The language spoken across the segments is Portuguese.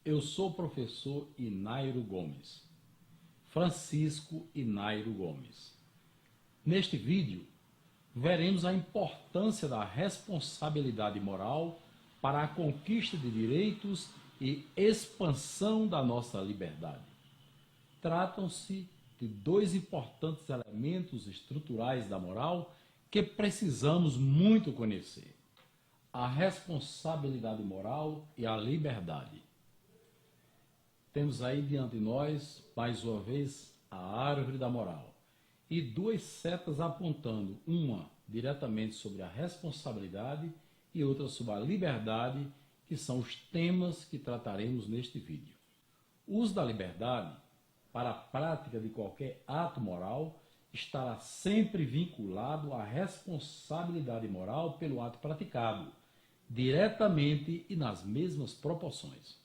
Eu sou o professor Inairo Gomes, Francisco Inairo Gomes. Neste vídeo, veremos a importância da responsabilidade moral para a conquista de direitos e expansão da nossa liberdade. Tratam-se de dois importantes elementos estruturais da moral que precisamos muito conhecer: a responsabilidade moral e a liberdade. Temos aí diante de nós, mais uma vez, a árvore da moral e duas setas apontando, uma diretamente sobre a responsabilidade e outra sobre a liberdade, que são os temas que trataremos neste vídeo. O uso da liberdade para a prática de qualquer ato moral estará sempre vinculado à responsabilidade moral pelo ato praticado, diretamente e nas mesmas proporções.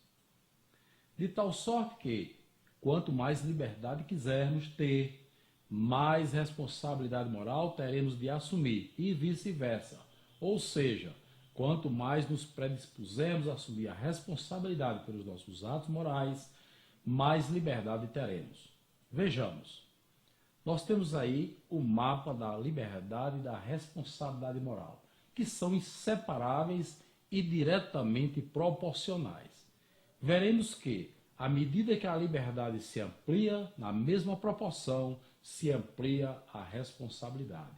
De tal sorte que, quanto mais liberdade quisermos ter, mais responsabilidade moral teremos de assumir e vice-versa. Ou seja, quanto mais nos predispusermos a assumir a responsabilidade pelos nossos atos morais, mais liberdade teremos. Vejamos, nós temos aí o mapa da liberdade e da responsabilidade moral, que são inseparáveis e diretamente proporcionais. Veremos que, à medida que a liberdade se amplia, na mesma proporção se amplia a responsabilidade.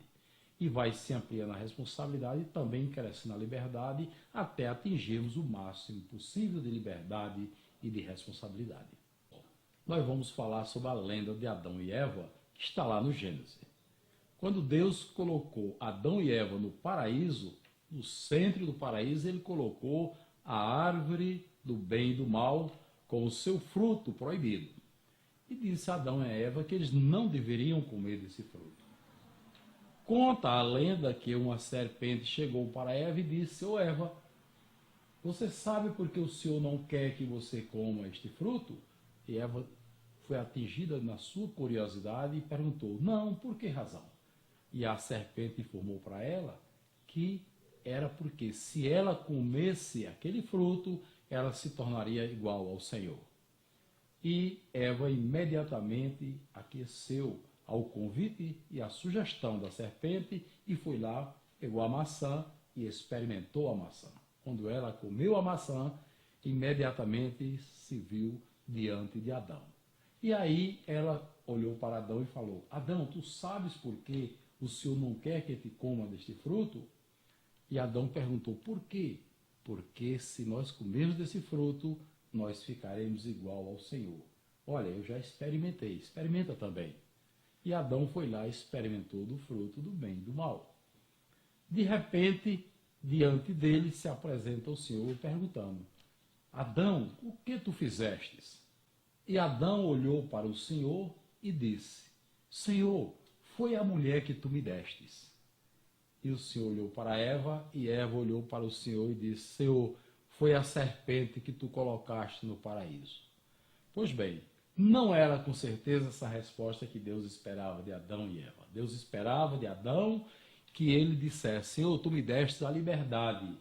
E vai se ampliando a responsabilidade e também crescendo a liberdade até atingirmos o máximo possível de liberdade e de responsabilidade. Nós vamos falar sobre a lenda de Adão e Eva, que está lá no Gênesis. Quando Deus colocou Adão e Eva no paraíso, no centro do paraíso, ele colocou a árvore do bem e do mal com o seu fruto proibido. E disse a Adão e a Eva que eles não deveriam comer desse fruto. Conta a lenda que uma serpente chegou para Eva e disse: "Ô Eva, você sabe por que o Senhor não quer que você coma este fruto?" E Eva foi atingida na sua curiosidade e perguntou: "Não, por que razão?" E a serpente informou para ela que era porque se ela comesse aquele fruto, ela se tornaria igual ao Senhor. E Eva imediatamente aqueceu ao convite e à sugestão da serpente e foi lá, pegou a maçã e experimentou a maçã. Quando ela comeu a maçã, imediatamente se viu diante de Adão. E aí ela olhou para Adão e falou: "Adão, tu sabes por que o Senhor não quer que te coma deste fruto?" E Adão perguntou: "Por quê?" "Porque se nós comermos desse fruto, nós ficaremos igual ao Senhor." "Olha, eu já experimentei, experimenta também." E Adão foi lá e experimentou do fruto do bem e do mal. De repente, diante dele se apresenta o Senhor perguntando: "Adão, o que tu fizestes?" E Adão olhou para o Senhor e disse: "Senhor, foi a mulher que tu me destes." E o Senhor olhou para Eva, e Eva olhou para o Senhor e disse: "Senhor, foi a serpente que tu colocaste no paraíso." Pois bem, não era com certeza essa resposta que Deus esperava de Adão e Eva. Deus esperava de Adão que ele dissesse: "Senhor, tu me destes a liberdade."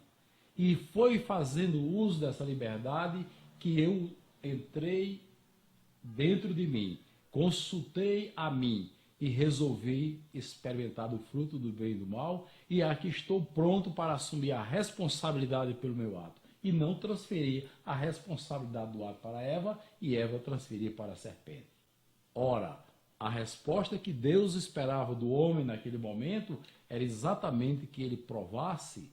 E foi fazendo uso dessa liberdade que eu entrei dentro de mim, consultei a mim, e resolvi experimentar do fruto do bem e do mal, e aqui estou pronto para assumir a responsabilidade pelo meu ato, e não transferir a responsabilidade do ato para Eva, e Eva transferir para a serpente. Ora, a resposta que Deus esperava do homem naquele momento era exatamente que ele provasse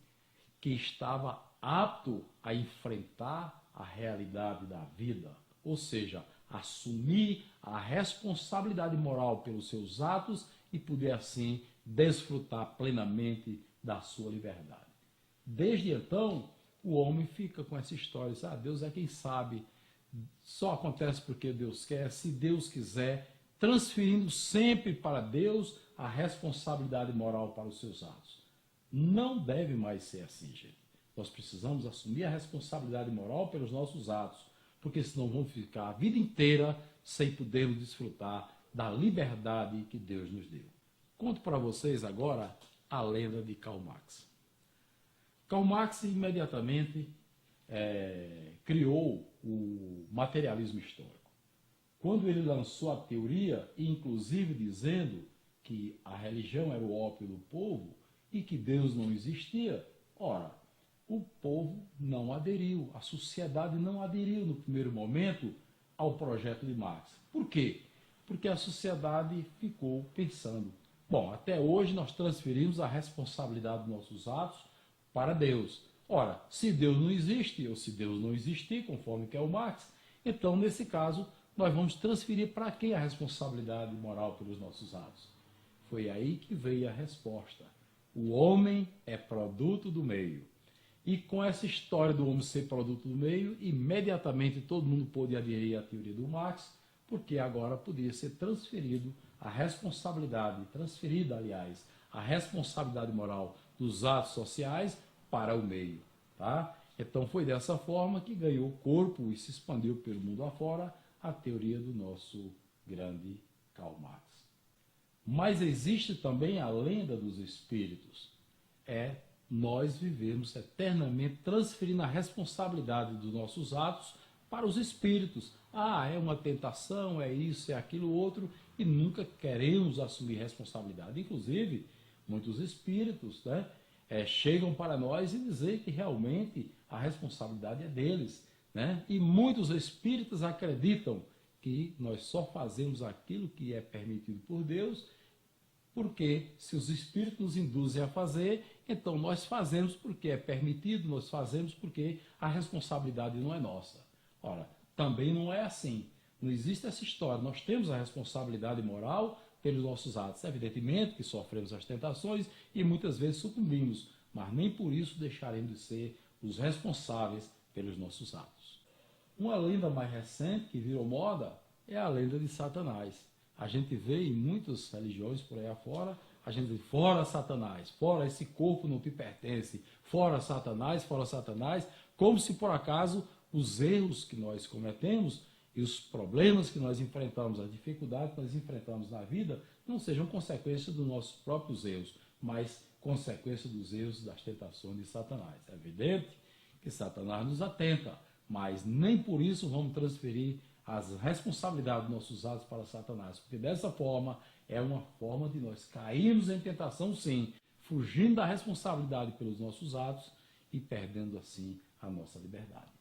que estava apto a enfrentar a realidade da vida, ou seja, assumir a responsabilidade moral pelos seus atos e poder assim desfrutar plenamente da sua liberdade. Desde então, o homem fica com essa história: Deus é quem sabe, só acontece porque Deus quer, se Deus quiser, transferindo sempre para Deus a responsabilidade moral para os seus atos. Não deve mais ser assim, gente. Nós precisamos assumir a responsabilidade moral pelos nossos atos, porque senão vamos ficar a vida inteira sem podermos desfrutar da liberdade que Deus nos deu. Conto para vocês agora a lenda de Karl Marx. Karl Marx imediatamente criou o materialismo histórico. Quando ele lançou a teoria, inclusive dizendo que a religião era o ópio do povo e que Deus não existia, ora, o povo não aderiu, a sociedade não aderiu no primeiro momento ao projeto de Marx. Por quê? Porque a sociedade ficou pensando, bom, até hoje nós transferimos a responsabilidade dos nossos atos para Deus. Ora, se Deus não existe, ou se Deus não existir, conforme quer o Marx, então, nesse caso, nós vamos transferir para quem a responsabilidade moral pelos nossos atos? Foi aí que veio a resposta. O homem é produto do meio. E com essa história do homem ser produto do meio, imediatamente todo mundo pôde aderir à teoria do Marx, porque agora podia ser transferida, aliás, a responsabilidade moral dos atos sociais para o meio. Tá? Então foi dessa forma que ganhou corpo e se expandiu pelo mundo afora a teoria do nosso grande Karl Marx. Mas existe também a lenda dos espíritos. Nós vivemos eternamente transferindo a responsabilidade dos nossos atos para os espíritos. É uma tentação, é isso, é aquilo outro, e nunca queremos assumir responsabilidade. Inclusive, muitos espíritos chegam para nós e dizem que realmente a responsabilidade é deles. E muitos espíritas acreditam que nós só fazemos aquilo que é permitido por Deus, porque se os espíritos nos induzem a fazer, então nós fazemos porque é permitido, nós fazemos porque a responsabilidade não é nossa. Ora, também não é assim. Não existe essa história. Nós temos a responsabilidade moral pelos nossos atos. Evidentemente que sofremos as tentações e muitas vezes sucumbimos, mas nem por isso deixaremos de ser os responsáveis pelos nossos atos. Uma lenda mais recente que virou moda é a lenda de Satanás. A gente vê em muitas religiões por aí afora, a gente diz, fora Satanás, fora esse corpo não te pertence, fora Satanás, como se por acaso os erros que nós cometemos e os problemas que nós enfrentamos, as dificuldades que nós enfrentamos na vida, não sejam consequência dos nossos próprios erros, mas consequência dos erros das tentações de Satanás. É evidente que Satanás nos atenta, mas nem por isso vamos transferir as responsabilidades dos nossos atos para Satanás, porque dessa forma é uma forma de nós cairmos em tentação, sim, fugindo da responsabilidade pelos nossos atos e perdendo assim a nossa liberdade.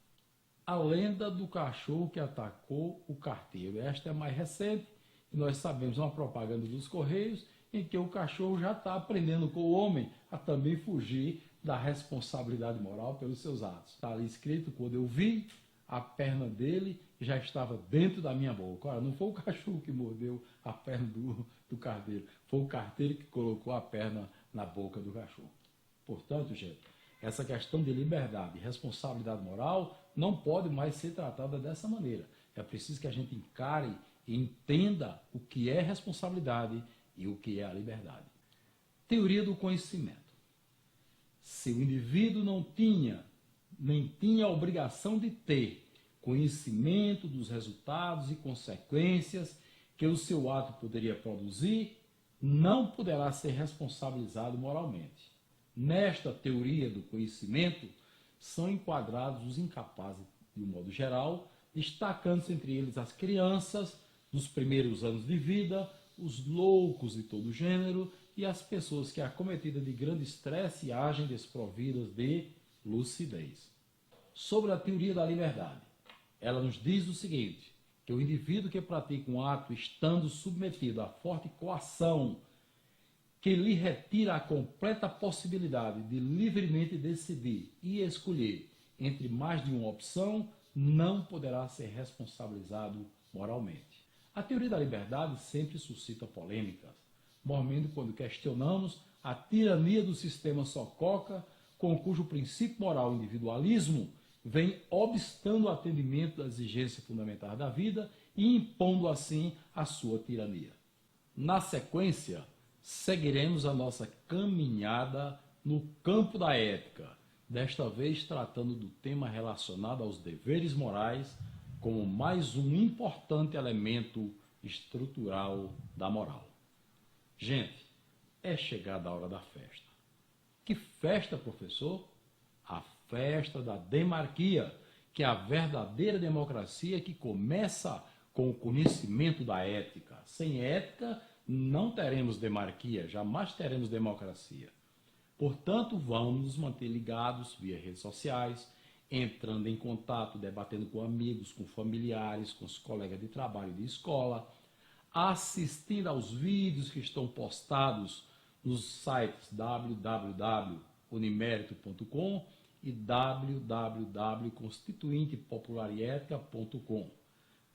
A lenda do cachorro que atacou o carteiro. Esta é mais recente e nós sabemos uma propaganda dos Correios em que o cachorro já está aprendendo com o homem a também fugir da responsabilidade moral pelos seus atos. Está ali escrito, quando eu vi, a perna dele já estava dentro da minha boca. Ora, não foi o cachorro que mordeu a perna do carteiro, foi o carteiro que colocou a perna na boca do cachorro. Portanto, gente, essa questão de liberdade e responsabilidade moral não pode mais ser tratada dessa maneira. É preciso que a gente encare e entenda o que é responsabilidade e o que é a liberdade. Teoria do conhecimento. Se o indivíduo nem tinha a obrigação de ter conhecimento dos resultados e consequências que o seu ato poderia produzir, não poderá ser responsabilizado moralmente. Nesta teoria do conhecimento, são enquadrados os incapazes, de um modo geral, destacando-se entre eles as crianças, nos primeiros anos de vida, os loucos de todo gênero e as pessoas que, acometidas de grande estresse, agem desprovidas de lucidez. Sobre a teoria da liberdade, ela nos diz o seguinte, que o indivíduo que pratica um ato estando submetido a forte coação que lhe retira a completa possibilidade de livremente decidir e escolher entre mais de uma opção, não poderá ser responsabilizado moralmente. A teoria da liberdade sempre suscita polêmicas, mormente quando questionamos a tirania do sistema sococa, com cujo princípio moral individualismo vem obstando o atendimento das exigências fundamentais da vida e impondo assim a sua tirania. Na sequência, seguiremos a nossa caminhada no campo da ética, desta vez tratando do tema relacionado aos deveres morais como mais um importante elemento estrutural da moral. Gente, é chegada a hora da festa. Que festa, professor? A festa da demarquia, que é a verdadeira democracia que começa com o conhecimento da ética. Sem ética, não teremos demarquia, jamais teremos democracia. Portanto, vamos nos manter ligados via redes sociais, entrando em contato, debatendo com amigos, com familiares, com os colegas de trabalho e de escola, assistindo aos vídeos que estão postados nos sites www.unimerito.com e www.constituintepopularetica.com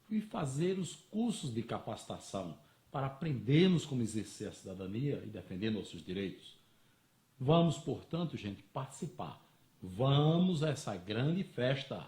e fazer os cursos de capacitação para aprendermos como exercer a cidadania e defender nossos direitos. Vamos, portanto, gente, participar. Vamos a essa grande festa.